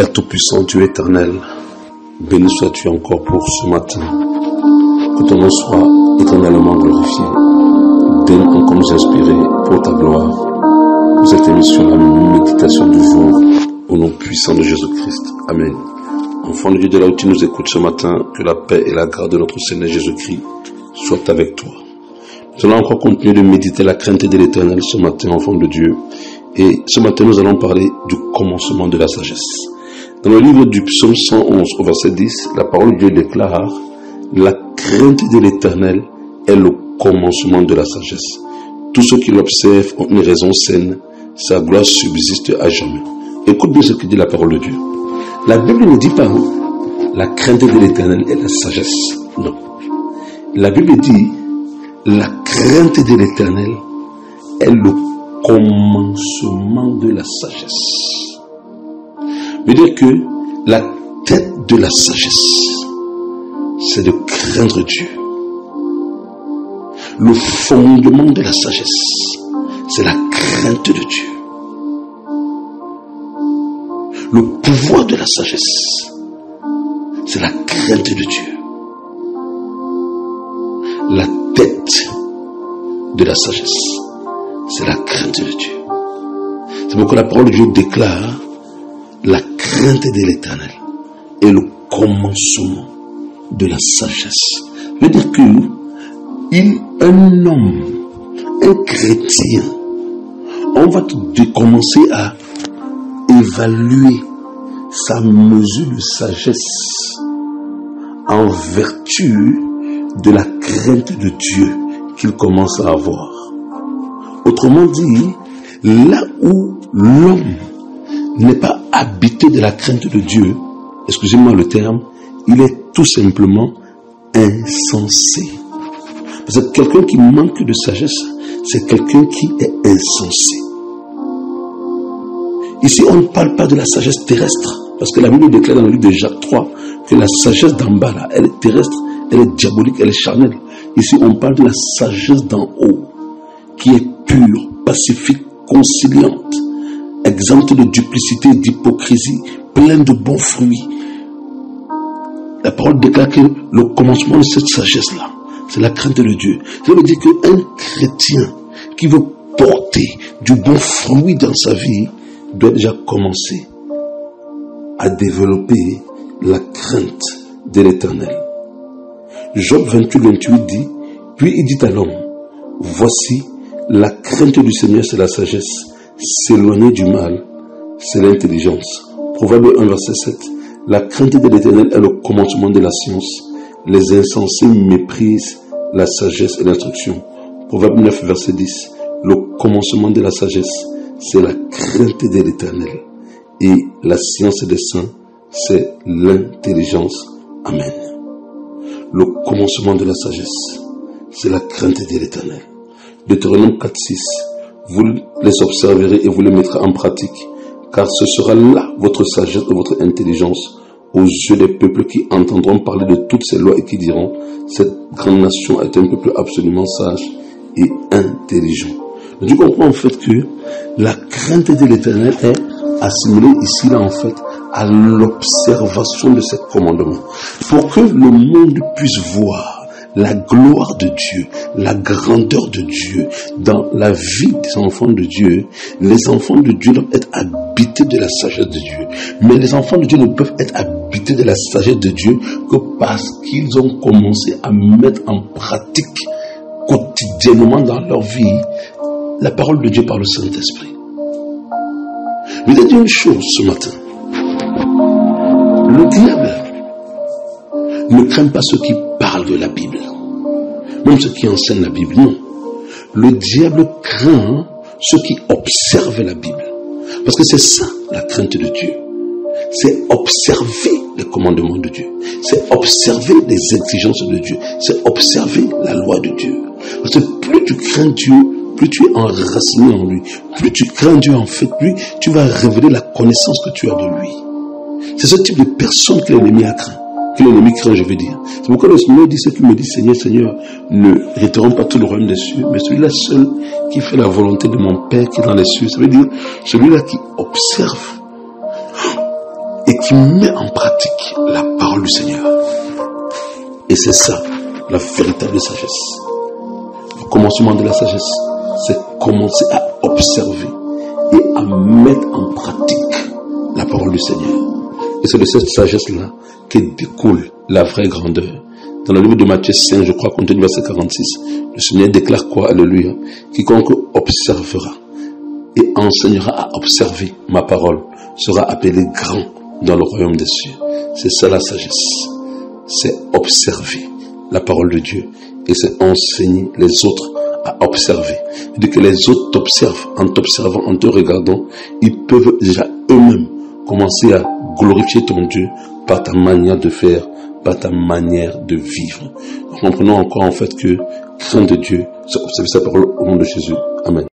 Père Tout-Puissant, Dieu éternel, béni sois-tu encore pour ce matin. Que ton nom soit éternellement glorifié. Donne encore nous inspirer pour ta gloire. Pour cette émission, la méditation du jour, au nom puissant de Jésus-Christ. Amen. Enfant de Dieu, de là où tu nous écoutes ce matin, que la paix et la grâce de notre Seigneur Jésus-Christ soient avec toi. Nous allons encore continuer de méditer la crainte de l'Éternel ce matin, enfant de Dieu. Et ce matin, nous allons parler du commencement de la sagesse. Dans le livre du psaume 111, au verset 10, la parole de Dieu déclare « La crainte de l'Éternel est le commencement de la sagesse. Tous ceux qui l'observent ont une raison saine, sa gloire subsiste à jamais. » Écoute bien ce que dit la parole de Dieu. La Bible ne dit pas « La crainte de l'Éternel est la sagesse ». Non. La Bible dit « La crainte de l'Éternel est le commencement de la sagesse. » Veut dire que la tête de la sagesse, c'est de craindre Dieu. Le fondement de la sagesse, c'est la crainte de Dieu. Le pouvoir de la sagesse, c'est la crainte de Dieu. La tête de la sagesse, c'est la crainte de Dieu. C'est pourquoi la parole de Dieu déclare la crainte de l'Éternel est le commencement de la sagesse. Veut dire que un homme, un chrétien, on va commencer à évaluer sa mesure de sagesse en vertu de la crainte de Dieu qu'il commence à avoir. Autrement dit, là où l'homme n'est pas habité de la crainte de Dieu, excusez-moi le terme, il est tout simplement insensé. Parce que quelqu'un qui manque de sagesse, c'est quelqu'un qui est insensé. Ici, on ne parle pas de la sagesse terrestre, parce que la Bible déclare dans le livre de Jacques 3 que la sagesse d'en bas, là, elle est terrestre, elle est diabolique, elle est charnelle. Ici, on parle de la sagesse d'en haut, qui est pure, pacifique, conciliante, exempte de duplicité et d'hypocrisie, pleine de bons fruits. La parole déclare que le commencement de cette sagesse-là, c'est la crainte de Dieu. Ça veut dire qu'un chrétien qui veut porter du bon fruit dans sa vie doit déjà commencer à développer la crainte de l'Éternel. Job 28 dit, puis il dit à l'homme, voici, la crainte du Seigneur, c'est la sagesse. S'éloigner du mal, c'est l'intelligence. Proverbe 1, verset 7. La crainte de l'Éternel est le commencement de la science. Les insensés méprisent la sagesse et l'instruction. Proverbe 9, verset 10. Le commencement de la sagesse, c'est la crainte de l'Éternel. Et la science des saints, c'est l'intelligence. Amen. Le commencement de la sagesse, c'est la crainte de l'Éternel. Deutéronome 4, 6. Vous les observerez et vous les mettrez en pratique, car ce sera là votre sagesse et votre intelligence aux yeux des peuples qui entendront parler de toutes ces lois et qui diront, cette grande nation est un peuple absolument sage et intelligent. Tu comprends en fait que la crainte de l'Éternel est assimilée ici là en fait à l'observation de ces commandements, pour que le monde puisse voir la gloire de Dieu, la grandeur de Dieu dans la vie des enfants de Dieu. Les enfants de Dieu doivent être habités de la sagesse de Dieu. Mais les enfants de Dieu ne peuvent être habités de la sagesse de Dieu que parce qu'ils ont commencé à mettre en pratique quotidiennement dans leur vie la parole de Dieu par le Saint-Esprit. Je vais te dire une chose ce matin. Le diable ne craint pas ceux qui parlent de la Bible, même ceux qui enseignent la Bible, non. Le diable craint ceux qui observent la Bible. Parce que c'est ça, la crainte de Dieu. C'est observer les commandements de Dieu. C'est observer les exigences de Dieu. C'est observer la loi de Dieu. Parce que plus tu crains Dieu, plus tu es enraciné en lui. Plus tu crains Dieu, en fait, plus tu vas révéler la connaissance que tu as de lui. C'est ce type de personne que l'ennemi a craint. Que l'ennemi craint, je veux dire. C'est pourquoi le Seigneur dit ce qu'il me dit, Seigneur, Seigneur, ne hériteront pas tout le royaume des cieux, mais celui-là seul qui fait la volonté de mon Père qui est dans les cieux. Ça veut dire celui-là qui observe et et qui met en pratique la parole du Seigneur. Et c'est ça, la véritable sagesse. Le commencement de la sagesse, c'est commencer à observer et à mettre en pratique la parole du Seigneur. Et c'est de cette sagesse-là que découle la vraie grandeur. Dans le livre de Matthieu 5, je crois, compte tenu du verset 46, le Seigneur déclare quoi? Alléluia. Quiconque observera et enseignera à observer ma parole sera appelé grand dans le royaume des cieux. C'est ça la sagesse. C'est observer la parole de Dieu et c'est enseigner les autres à observer. Dès que les autres t'observent, en t'observant, en te regardant, ils peuvent déjà eux-mêmes commencer à glorifier ton Dieu par ta manière de faire, par ta manière de vivre. Nous comprenons encore en fait que craindre de Dieu, c'est observer sa parole au nom de Jésus. Amen.